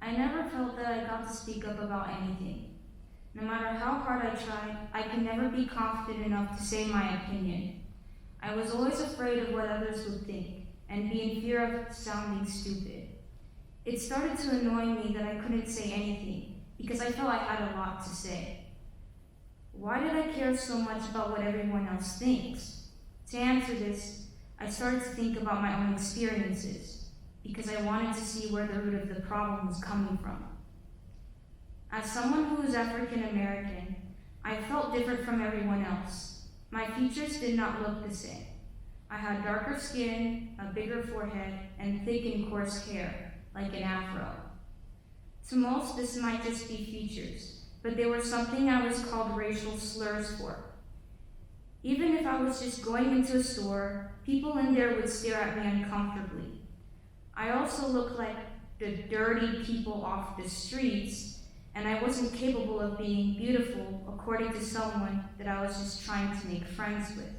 I never felt that I got to speak up about anything. No matter how hard I tried, I could never be confident enough to say my opinion. I was always afraid of what others would think, and be in fear of sounding stupid. It started to annoy me that I couldn't say anything, because I felt I had a lot to say. Why did I care so much about what everyone else thinks? To answer this, I started to think about my own experiences, because I wanted to see where the root of the problem was coming from. As someone who is African American, I felt different from everyone else. My features did not look the same. I had darker skin, a bigger forehead, and thick and coarse hair, like an afro. To most, this might just be features, but they were something I was called racial slurs for. Even if I was just going into a store, people in there would stare at me uncomfortably. I also looked like the dirty people off the streets, and I wasn't capable of being beautiful according to someone that I was just trying to make friends with.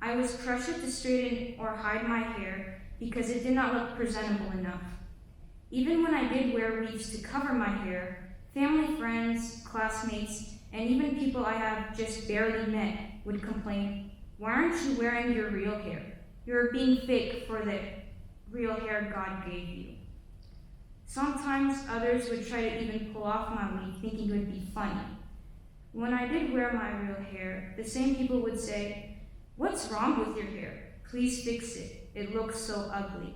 I was pressured to straighten or hide my hair because it did not look presentable enough. Even when I did wear weaves to cover my hair, family, friends, classmates, and even people I have just barely met would complain, "Why aren't you wearing your real hair? You're being fake for the real hair God gave you." Sometimes others would try to even pull off my weave thinking it would be funny. When I did wear my real hair, the same people would say, "What's wrong with your hair? Please fix it. It looks so ugly."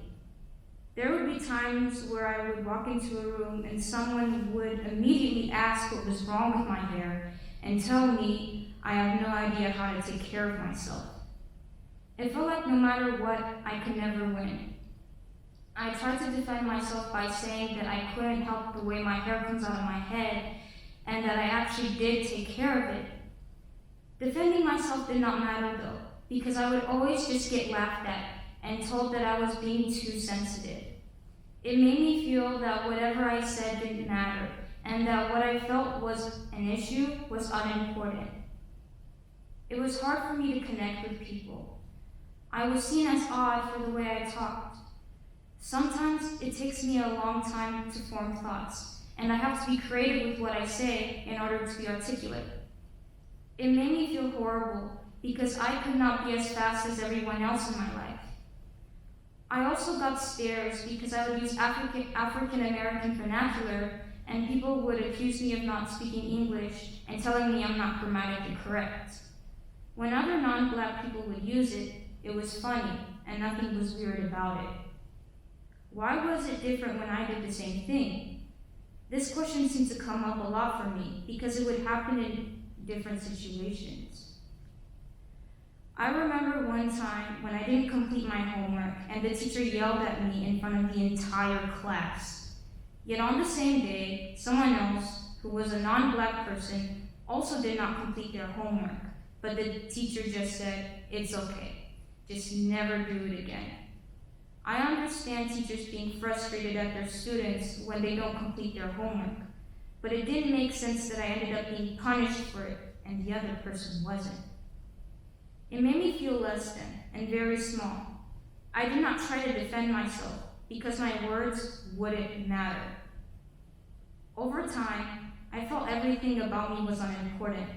There would be times where I would walk into a room and someone would immediately ask what was wrong with my hair and tell me I have no idea how to take care of myself. It felt like no matter what, I could never win. I tried to defend myself by saying that I couldn't help the way my hair comes out of my head and that I actually did take care of it. Defending myself did not matter though, because I would always just get laughed at and told that I was being too sensitive. It made me feel that whatever I said didn't matter and that what I felt was an issue was unimportant. It was hard for me to connect with people. I was seen as odd for the way I talked. Sometimes it takes me a long time to form thoughts, and I have to be creative with what I say in order to be articulate. It made me feel horrible because I could not be as fast as everyone else in my life. I also got stares because I would use African American vernacular, and people would accuse me of not speaking English and telling me I'm not grammatically correct. When other non-Black people would use it, it was funny and nothing was weird about it. Why was it different when I did the same thing? This question seemed to come up a lot for me because it would happen in different situations. I remember one time when I didn't complete my homework and the teacher yelled at me in front of the entire class. Yet on the same day, someone else, who was a non-Black person, also did not complete their homework, but the teacher just said, "It's okay, just never do it again." I understand teachers being frustrated at their students when they don't complete their homework, but it didn't make sense that I ended up being punished for it and the other person wasn't. It made me feel less than and very small. I did not try to defend myself because my words wouldn't matter. Over time, I felt everything about me was unimportant.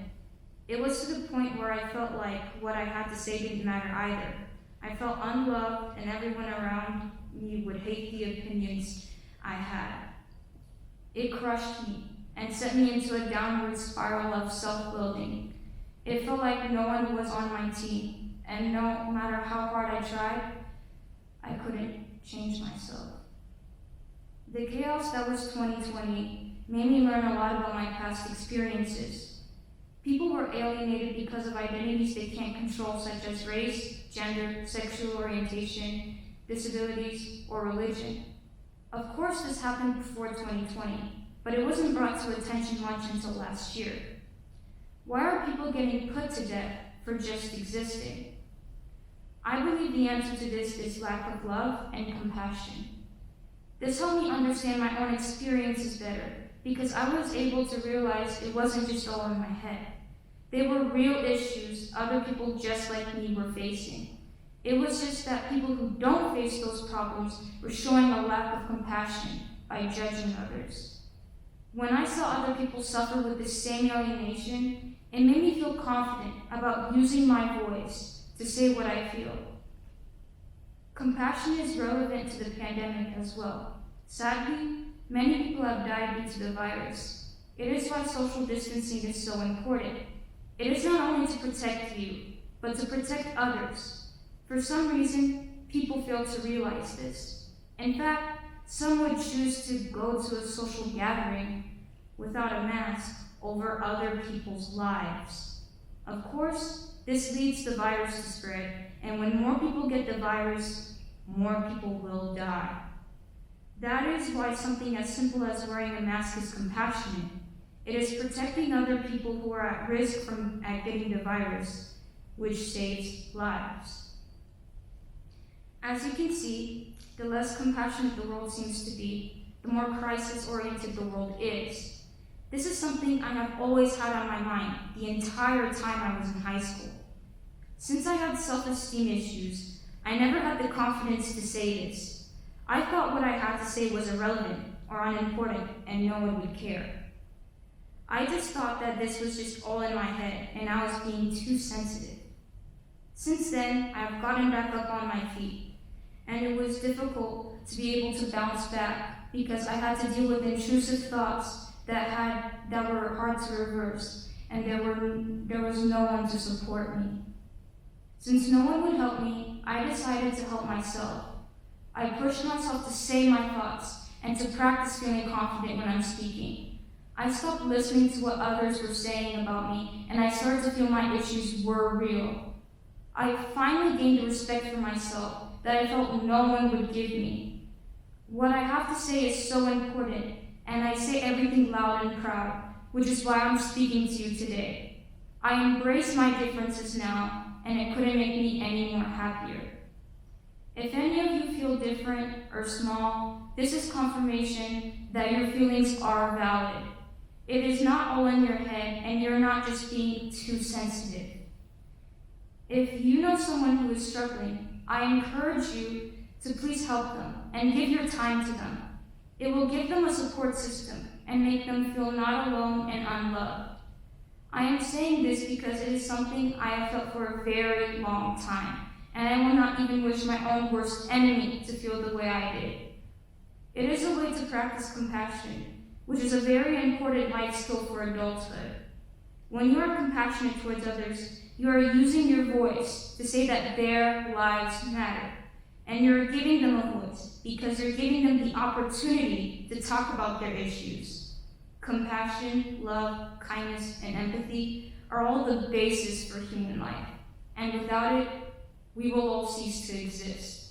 It was to the point where I felt like what I had to say didn't matter either. I felt unloved and everyone around me would hate the opinions I had. It crushed me and sent me into a downward spiral of self-loathing. It felt like no one was on my team, and no matter how hard I tried, I couldn't change myself. The chaos that was 2020 made me learn a lot about my past experiences. People were alienated because of identities they can't control, such as race, gender, sexual orientation, disabilities, or religion. Of course, this happened before 2020, but it wasn't brought to attention much until last year. Why are people getting put to death for just existing? I believe the answer to this is lack of love and compassion. This helped me understand my own experiences better because I was able to realize it wasn't just all in my head. They were real issues other people just like me were facing. It was just that people who don't face those problems were showing a lack of compassion by judging others. When I saw other people suffer with the same alienation, it made me feel confident about using my voice to say what I feel. Compassion is relevant to the pandemic as well. Sadly, many people have died due to the virus. It is why social distancing is so important. It is not only to protect you, but to protect others. For some reason, people fail to realize this. In fact, some would choose to go to a social gathering without a mask over other people's lives. Of course, this leads the virus to spread, and when more people get the virus, more people will die. That is why something as simple as wearing a mask is compassionate. It is protecting other people who are at risk from getting the virus, which saves lives. As you can see, the less compassionate the world seems to be, the more crisis-oriented the world is. This is something I have always had on my mind the entire time I was in high school. Since I had self-esteem issues, I never had the confidence to say this. I thought what I had to say was irrelevant or unimportant and no one would care. I just thought that this was just all in my head and I was being too sensitive. Since then, I have gotten back up on my feet, and it was difficult to be able to bounce back because I had to deal with intrusive thoughts that were hard to reverse, and there was no one to support me. Since no one would help me, I decided to help myself. I pushed myself to say my thoughts and to practice feeling confident when I'm speaking. I stopped listening to what others were saying about me, and I started to feel my issues were real. I finally gained a respect for myself that I felt no one would give me. What I have to say is so important, and I say everything loud and proud, which is why I'm speaking to you today. I embrace my differences now, and it couldn't make me any more happier. If any of you feel different or small, this is confirmation that your feelings are valid. It is not all in your head, and you're not just being too sensitive. If you know someone who is struggling, I encourage you to please help them and give your time to them. It will give them a support system and make them feel not alone and unloved. I am saying this because it is something I have felt for a very long time, and I will not even wish my own worst enemy to feel the way I did. It is a way to practice compassion, which is a very important life skill for adulthood. When you are compassionate towards others, you are using your voice to say that their lives matter. And you're giving them a voice because you're giving them the opportunity to talk about their issues. Compassion, love, kindness, and empathy are all the basis for human life. And without it, we will all cease to exist.